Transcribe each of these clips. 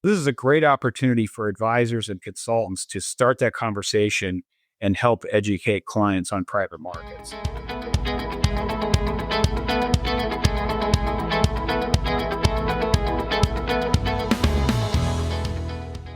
This is a great opportunity for advisors and consultants to start that conversation and help educate clients on private markets.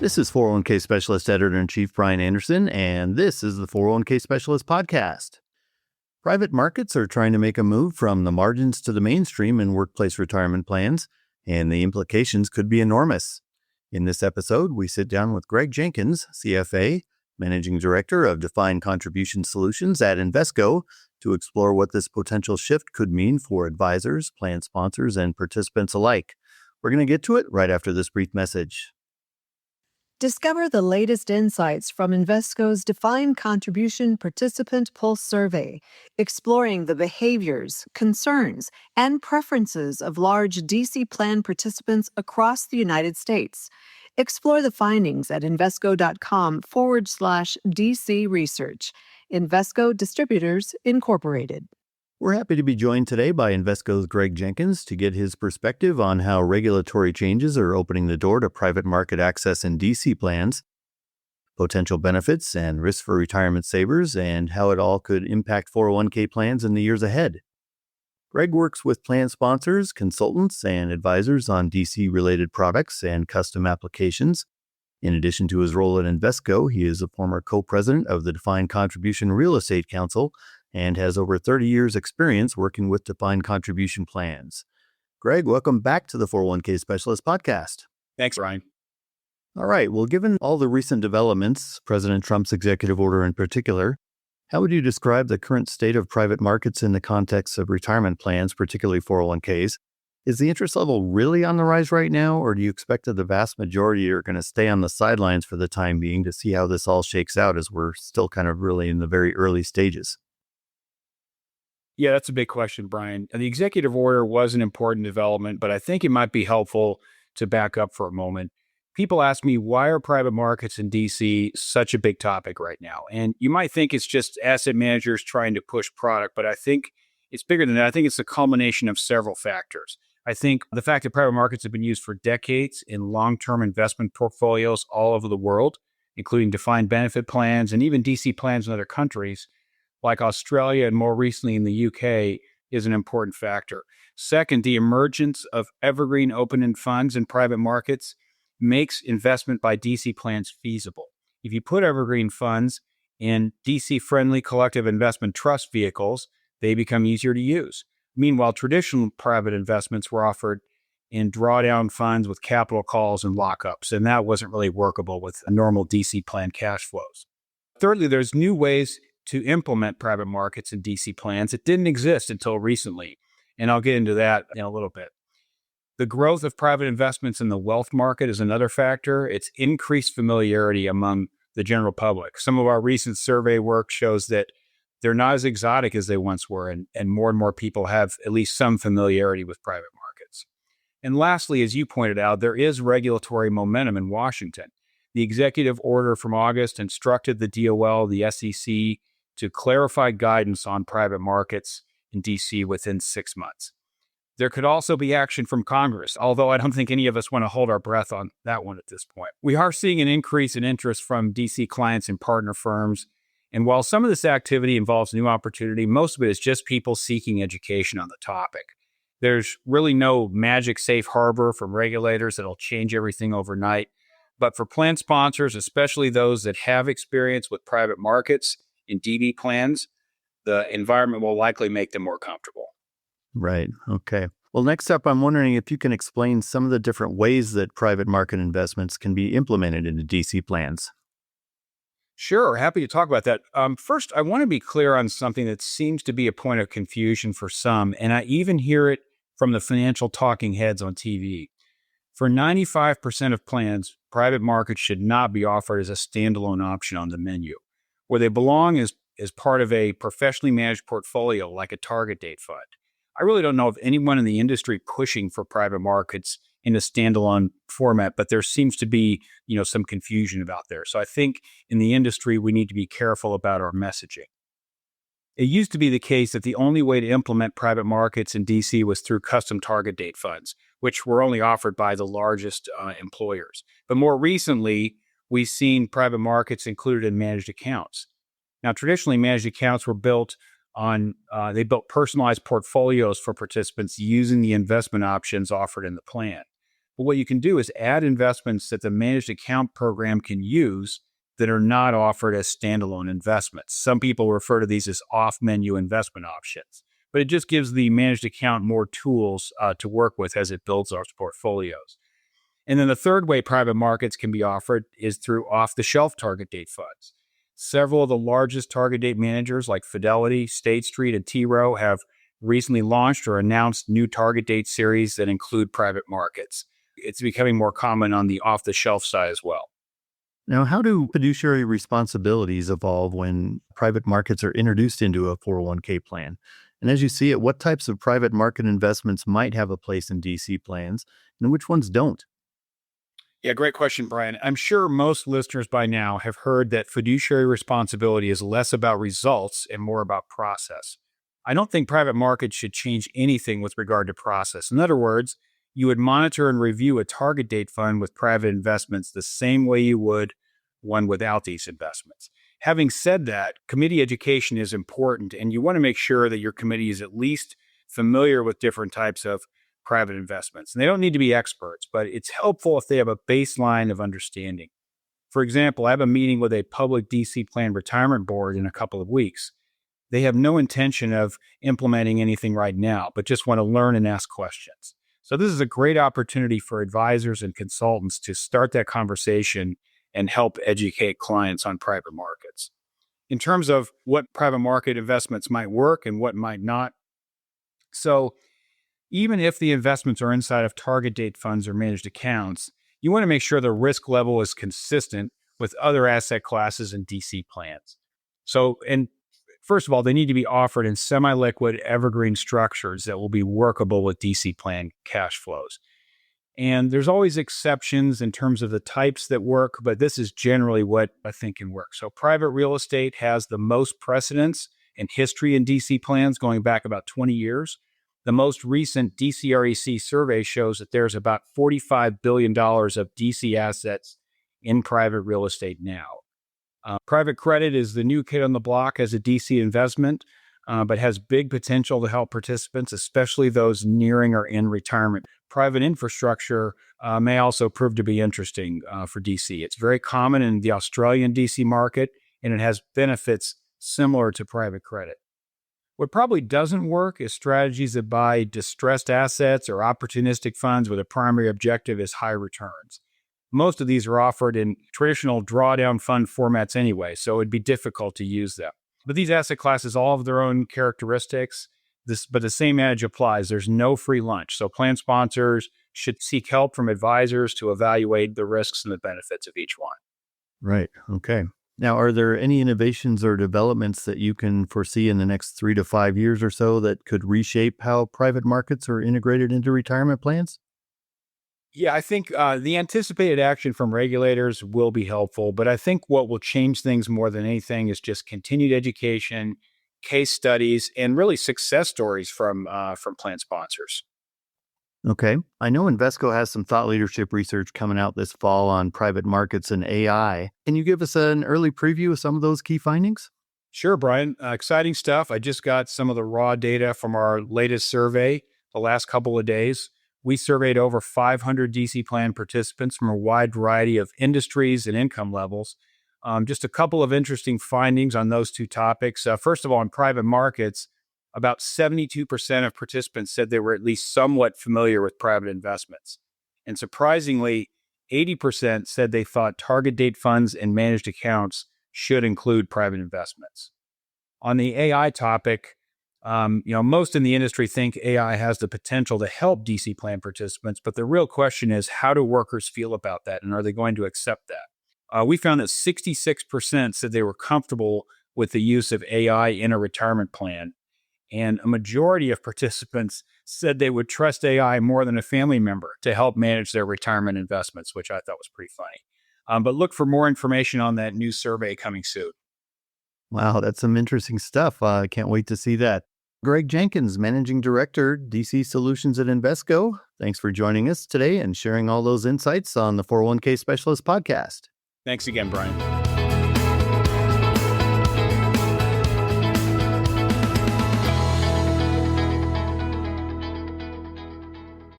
This is 401k Specialist Editor-in-Chief Brian Anderson, and this is the 401k Specialist Podcast. Private markets are trying to make a move from the margins to the mainstream in workplace retirement plans, and the implications could be enormous. In this episode, we sit down with Greg Jenkins, CFA, Managing Director of Defined Contribution Solutions at Invesco, to explore what this potential shift could mean for advisors, plan sponsors, and participants alike. We're going to get to it right after this brief message. Discover the latest insights from Invesco's Defined Contribution Participant Pulse Survey, exploring the behaviors, concerns, and preferences of large DC plan participants across the United States. Explore the findings at Invesco.com/DC Research. Invesco Distributors, Incorporated. We're happy to be joined today by Invesco's Greg Jenkins to get his perspective on how regulatory changes are opening the door to private market access in DC plans, potential benefits and risks for retirement savers, and how it all could impact 401k plans in the years ahead. Greg works with plan sponsors, consultants, and advisors on DC-related products and custom applications. In addition to his role at Invesco, he is a former co-president of the Defined Contribution Real Estate Council and has over 30 years' experience working with defined contribution plans. Greg, welcome back to the 401k Specialist Podcast. Thanks, Ryan. All right. Well, given all the recent developments, President Trump's executive order in particular, how would you describe the current state of private markets in the context of retirement plans, particularly 401ks? Is the interest level really on the rise right now, or do you expect that the vast majority are going to stay on the sidelines for the time being to see how this all shakes out as we're still kind of really in the very early stages? Yeah, that's a big question, Brian. The executive order was an important development, but I think it might be helpful to back up for a moment. People ask me, why are private markets in DC such a big topic right now? And you might think it's just asset managers trying to push product, but I think it's bigger than that. I think it's a culmination of several factors. I think the fact that private markets have been used for decades in long-term investment portfolios all over the world, including defined benefit plans and even DC plans in other countries, like Australia and more recently in the UK, is an important factor. Second, the emergence of evergreen open-end funds in private markets makes investment by DC plans feasible. If you put evergreen funds in DC-friendly collective investment trust vehicles, they become easier to use. Meanwhile, traditional private investments were offered in drawdown funds with capital calls and lockups, and that wasn't really workable with normal DC plan cash flows. Thirdly, there's new ways to implement private markets in DC plans. It didn't exist until recently, and I'll get into that in a little bit. The growth of private investments in the wealth market is another factor. It's increased familiarity among the general public. Some of our recent survey work shows that they're not as exotic as they once were, and more people have at least some familiarity with private markets. And lastly, as you pointed out, there is regulatory momentum in Washington. The executive order from August instructed the DOL, the SEC, to clarify guidance on private markets in DC within 6 months. There could also be action from Congress, although I don't think any of us want to hold our breath on that one at this point. We are seeing an increase in interest from DC clients and partner firms. And while some of this activity involves new opportunity, most of it is just people seeking education on the topic. There's really no magic safe harbor from regulators that'll change everything overnight. But for plan sponsors, especially those that have experience with private markets in DB plans, the environment will likely make them more comfortable. Right. Okay. Well, next up, I'm wondering if you can explain some of the different ways that private market investments can be implemented into DC plans. Sure. Happy to talk about that. First, I want to be clear on something that seems to be a point of confusion for some, and I even hear it from the financial talking heads on TV. For 95% of plans, private markets should not be offered as a standalone option on the menu. Where they belong is part of a professionally managed portfolio like a target date fund. I really don't know of anyone in the industry pushing for private markets in a standalone format, but there seems to be, some confusion about there. So I think in the industry, we need to be careful about our messaging. It used to be the case that the only way to implement private markets in DC was through custom target date funds, which were only offered by the largest employers. But more recently, we've seen private markets included in managed accounts. Now, traditionally, managed accounts were built they built personalized portfolios for participants using the investment options offered in the plan. But what you can do is add investments that the managed account program can use that are not offered as standalone investments. Some people refer to these as off-menu investment options, but it just gives the managed account more tools to work with as it builds those portfolios. And then the third way private markets can be offered is through off-the-shelf target date funds. Several of the largest target date managers like Fidelity, State Street, and T. Rowe have recently launched or announced new target date series that include private markets. It's becoming more common on the off-the-shelf side as well. Now, how do fiduciary responsibilities evolve when private markets are introduced into a 401k plan? And as you see it, what types of private market investments might have a place in DC plans and which ones don't? Yeah, great question, Brian. I'm sure most listeners by now have heard that fiduciary responsibility is less about results and more about process. I don't think private markets should change anything with regard to process. In other words, you would monitor and review a target date fund with private investments the same way you would one without these investments. Having said that, committee education is important, and you want to make sure that your committee is at least familiar with different types of private investments. And they don't need to be experts, but it's helpful if they have a baseline of understanding. For example, I have a meeting with a public DC plan retirement board in a couple of weeks. They have no intention of implementing anything right now, but just want to learn and ask questions. So this is a great opportunity for advisors and consultants to start that conversation and help educate clients on private markets. In terms of what private market investments might work and what might not, so even if the investments are inside of target date funds or managed accounts, you want to make sure the risk level is consistent with other asset classes and DC plans. And first of all, they need to be offered in semi-liquid evergreen structures that will be workable with DC plan cash flows. And there's always exceptions in terms of the types that work, but this is generally what I think can work. So private real estate has the most precedence and history in DC plans going back about 20 years. The most recent DCREC survey shows that there's about $45 billion of DC assets in private real estate now. Private credit is the new kid on the block as a DC investment, but has big potential to help participants, especially those nearing or in retirement. Private infrastructure may also prove to be interesting for DC. It's very common in the Australian DC market, and it has benefits similar to private credit. What probably doesn't work is strategies that buy distressed assets or opportunistic funds where the primary objective is high returns. Most of these are offered in traditional drawdown fund formats anyway, so it'd be difficult to use them. But these asset classes all have their own characteristics, but the same adage applies. There's no free lunch, so plan sponsors should seek help from advisors to evaluate the risks and the benefits of each one. Right. Okay. Now, are there any innovations or developments that you can foresee in the next 3 to 5 years or so that could reshape how private markets are integrated into retirement plans? Yeah, I think the anticipated action from regulators will be helpful, but I think what will change things more than anything is just continued education, case studies, and really success stories from plan sponsors. Okay. I know Invesco has some thought leadership research coming out this fall on private markets and AI. Can you give us an early preview of some of those key findings? Sure, Brian. Exciting stuff. I just got some of the raw data from our latest survey the last couple of days. We surveyed over 500 DC plan participants from a wide variety of industries and income levels. Just a couple of interesting findings on those two topics. First of all, in private markets, about 72% of participants said they were at least somewhat familiar with private investments. And surprisingly, 80% said they thought target date funds and managed accounts should include private investments. On the AI topic, most in the industry think AI has the potential to help DC plan participants, but the real question is, how do workers feel about that, and are they going to accept that? We found that 66% said they were comfortable with the use of AI in a retirement plan, and a majority of participants said they would trust AI more than a family member to help manage their retirement investments, which I thought was pretty funny. But look for more information on that new survey coming soon. Wow, that's some interesting stuff. I can't wait to see that. Greg Jenkins, Managing Director, DC Solutions at Invesco. Thanks for joining us today and sharing all those insights on the 401k Specialist podcast. Thanks again, Brian.